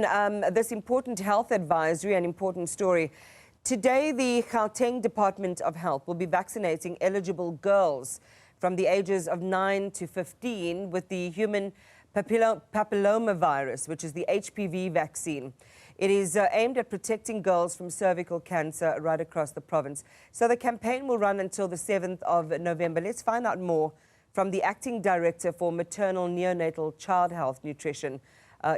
on this important health advisory, an important story. Today, the Gauteng Department of Health will be vaccinating eligible girls from the ages of 9 to 15 with the Human Papillomavirus, which is the HPV vaccine. It is aimed at protecting girls from cervical cancer right across the province. So the campaign will run until the 7th of November. Let's find out more from the Acting Director for Maternal Neonatal Child Health, Nutrition,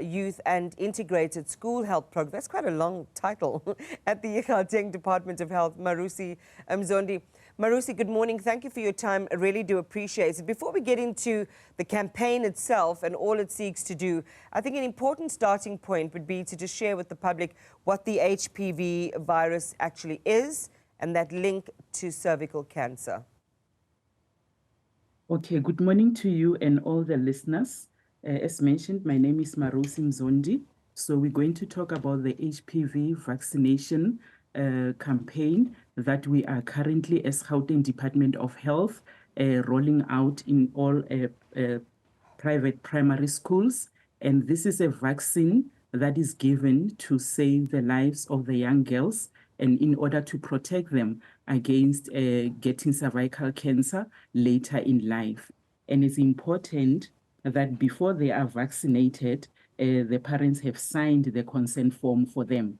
Youth and Integrated School Health Program. That's quite a long title at the Gauteng Department of Health, Marousi Mzondi. Marousi, good morning. Thank you for your time. I really do appreciate it. Before we get into the campaign itself and all it seeks to do, I think an important starting point would be to just share with the public what the HPV virus actually is and that link to cervical cancer. Okay, good morning to you and all the listeners. As mentioned, my name is Marousi Mzondi. So we're going to talk about the HPV vaccination campaign that we are currently, as Gauteng Department of Health, rolling out in all private primary schools. And this is a vaccine that is given to save the lives of the young girls and in order to protect them against getting cervical cancer later in life. And it's important that before they are vaccinated, the parents have signed the consent form for them.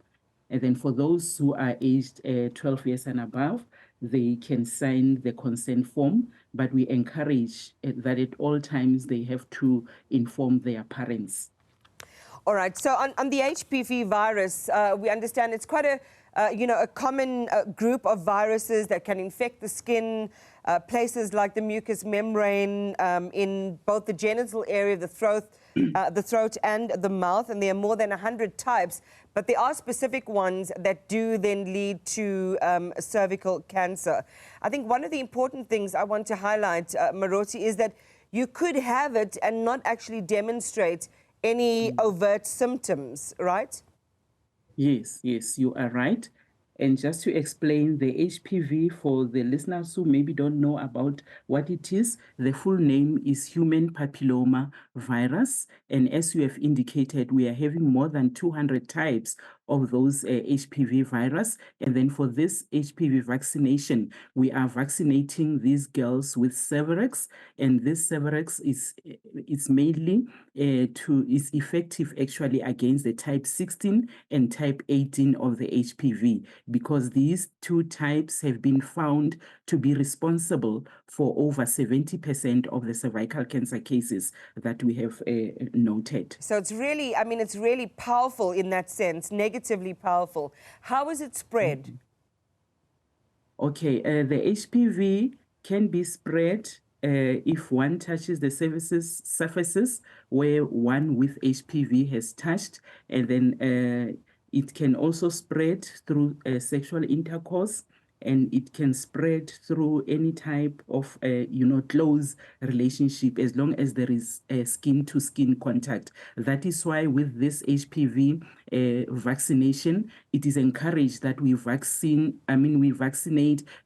And then for those who are aged 12 years and above, they can sign the consent form, but we encourage that at all times they have to inform their parents. All right, so on the HPV virus, we understand it's quite a common group of viruses that can infect the skin, places like the mucous membrane, in both the genital area, the throat and the mouth, and there are more than 100 types, but there are specific ones that do then lead to cervical cancer. I think one of the important things I want to highlight, Marousi, is that you could have it and not actually demonstrate any overt symptoms, right? Yes, you are right. And just to explain the HPV for the listeners who maybe don't know about what it is, the full name is Human Papillomavirus. And as you have indicated, we are having more than 200 types of those HPV virus. And then for this HPV vaccination, we are vaccinating these girls with Cervarix. And this Cervarix is mainly is effective actually against the type 16 and type 18 of the HPV, because these two types have been found to be responsible for over 70% of the cervical cancer cases that we have noted. So it's really, I mean, it's really powerful in that sense, negatively powerful. How is it spread? Okay, the HPV can be spread if one touches the surfaces where one with HPV has touched, and then it can also spread through sexual intercourse, and it can spread through any type of, close relationship as long as there is skin-to-skin contact. That is why with this HPV vaccination, it is encouraged that we vaccinate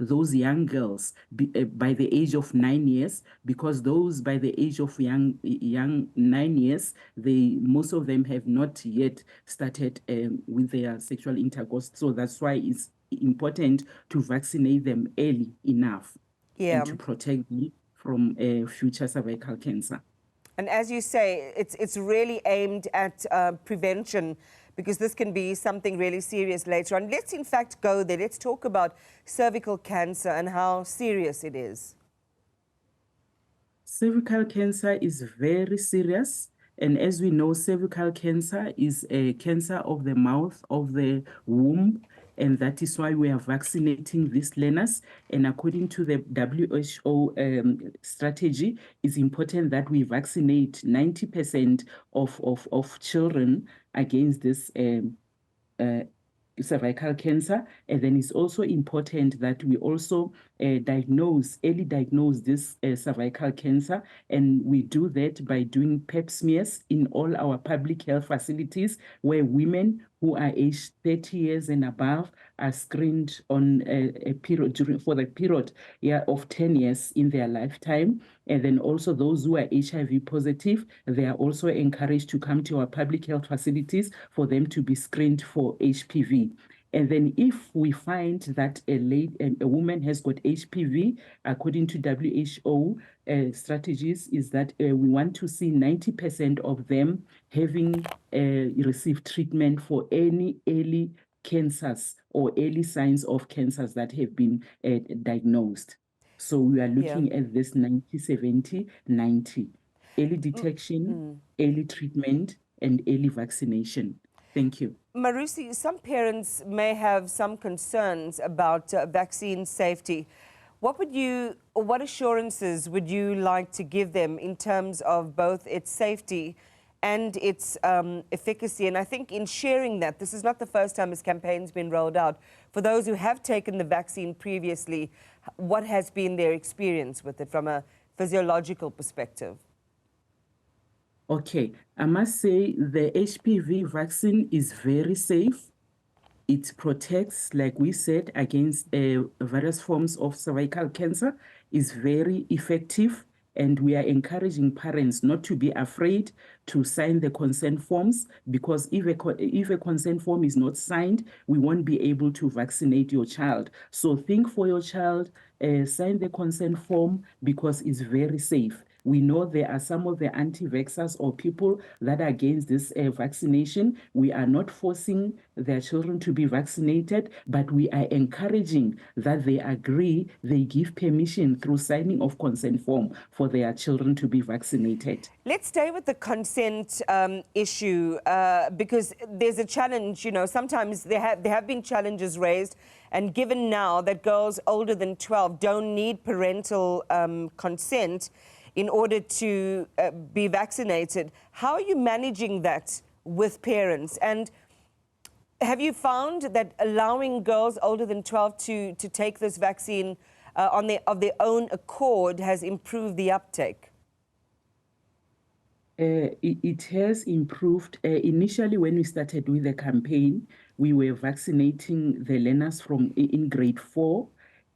those young girls by the age of 9 years, because those by the age of young 9 years, most of them have not yet started with their sexual intercourse. So that's why it's important to vaccinate them early enough and to protect them from future cervical cancer. And as you say, it's really aimed at prevention, because this can be something really serious later on. Let's in fact go there. Let's talk about cervical cancer and how serious it is. Cervical cancer is very serious. And as we know, cervical cancer is a cancer of the mouth, of the womb, and that is why we are vaccinating these learners. And according to the WHO strategy, it's important that we vaccinate 90% of children against this cervical cancer. And then it's also important that we also early diagnose this cervical cancer. And we do that by doing pap smears in all our public health facilities, where women who are aged 30 years and above are screened on a period for the period of 10 years in their lifetime. And then also those who are HIV positive, they are also encouraged to come to our public health facilities for them to be screened for HPV. And then if we find that a woman has got HPV, according to WHO strategies, is that we want to see 90% of them having received treatment for any early cancers or early signs of cancers that have been diagnosed. So we are looking at this 90, 70, 90. Early detection, early treatment, and early vaccination. Thank you. Marousi, some parents may have some concerns about vaccine safety. What assurances would you like to give them in terms of both its safety and its efficacy? And I think in sharing that, this is not the first time this campaign's been rolled out. For those who have taken the vaccine previously, what has been their experience with it from a physiological perspective? Okay, I must say the HPV vaccine is very safe. It protects, like we said, against various forms of cervical cancer, is very effective. And we are encouraging parents not to be afraid to sign the consent forms, because if a consent form is not signed, we won't be able to vaccinate your child. So think for your child, sign the consent form, because it's very safe. We know there are some of the anti-vaxxers or people that are against this vaccination. We are not forcing their children to be vaccinated, but we are encouraging that they agree, they give permission through signing of consent form for their children to be vaccinated. Let's stay with the consent issue, because there's a challenge. You know, sometimes there have been challenges raised, and given now that girls older than 12 don't need parental consent in order to be vaccinated, how are you managing that with parents? And have you found that allowing girls older than 12 to take this vaccine of their own accord has improved the uptake? It has improved. Initially, when we started with the campaign, we were vaccinating the learners in grade 4.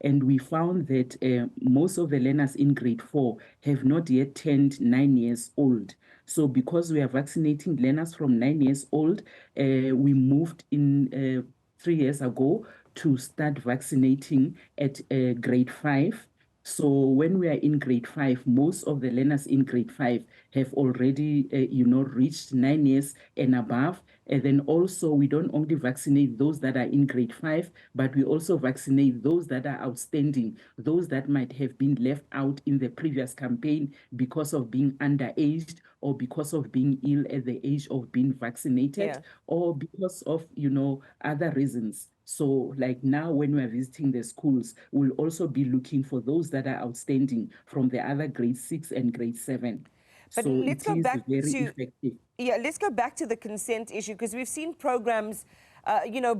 And we found that most of the learners in grade 4 have not yet turned 9 years old. So because we are vaccinating learners from 9 years old, we moved in 3 years ago to start vaccinating at grade 5. So when we are in grade 5, most of the learners in grade 5 have already, reached 9 years and above. And then also, we don't only vaccinate those that are in grade 5, but we also vaccinate those that are outstanding, those that might have been left out in the previous campaign because of being underaged or because of being ill at the age of being vaccinated, or because of, other reasons. So like now when we're visiting the schools, we'll also be looking for those that are outstanding from the other grade 6 and grade 7. But so let's go back very to effective. let's go back to the consent issue, because we've seen programs,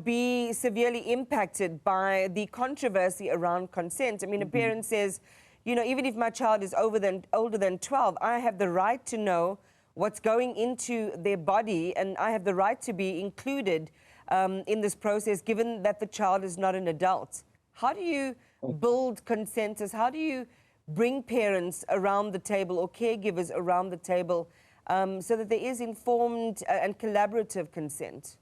be severely impacted by the controversy around consent. I mean, a parent says, even if my child is older than 12, I have the right to know what's going into their body, and I have the right to be included in this process, given that the child is not an adult. How do you build consensus? How do you bring parents around the table or caregivers around the table so that there is informed and collaborative consent?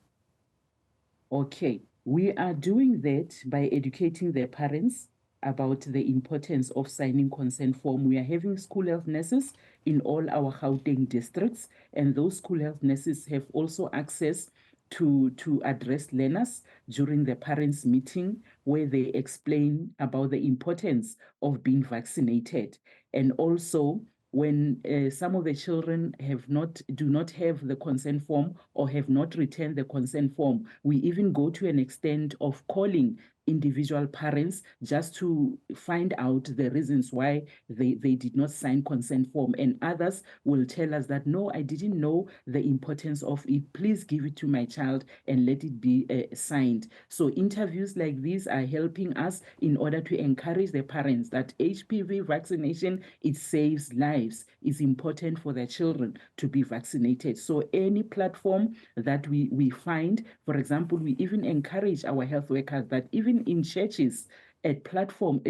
Okay, we are doing that by educating the parents about the importance of signing consent form. We are having school health nurses in all our Gauteng districts, and those school health nurses have also access to address learners during the parents' meeting, where they explain about the importance of being vaccinated. And also, when some of the children do not have the consent form or have not returned the consent form, we even go to an extent of calling individual parents just to find out the reasons why they did not sign consent form. And others will tell us that, no, I didn't know the importance of it. Please give it to my child and let it be signed. So interviews like these are helping us in order to encourage the parents that HPV vaccination, it saves lives. It's important for their children to be vaccinated. So any platform that we find, for example, we even encourage our health workers that even in churches, at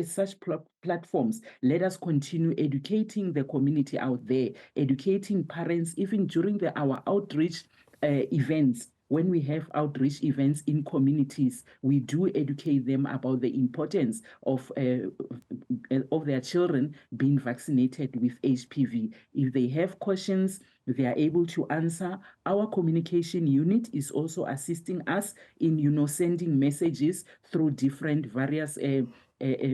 such platforms, let us continue educating the community out there, educating parents, even during our outreach events. When we have outreach events in communities, we do educate them about the importance of their children being vaccinated with HPV. If they have questions, they are able to answer. Our communication unit is also assisting us in, sending messages through different various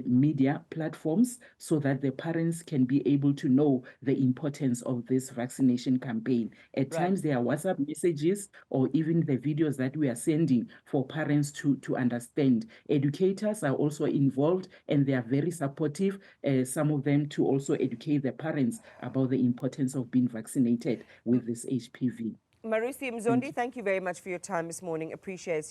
media platforms so that the parents can be able to know the importance of this vaccination campaign. At times, there are WhatsApp messages or even the videos that we are sending for parents to understand. Educators are also involved and they are very supportive, some of them to also educate the parents about the importance of being vaccinated with this HPV. Marousi Mzondi, thank you very much for your time this morning. Appreciate you.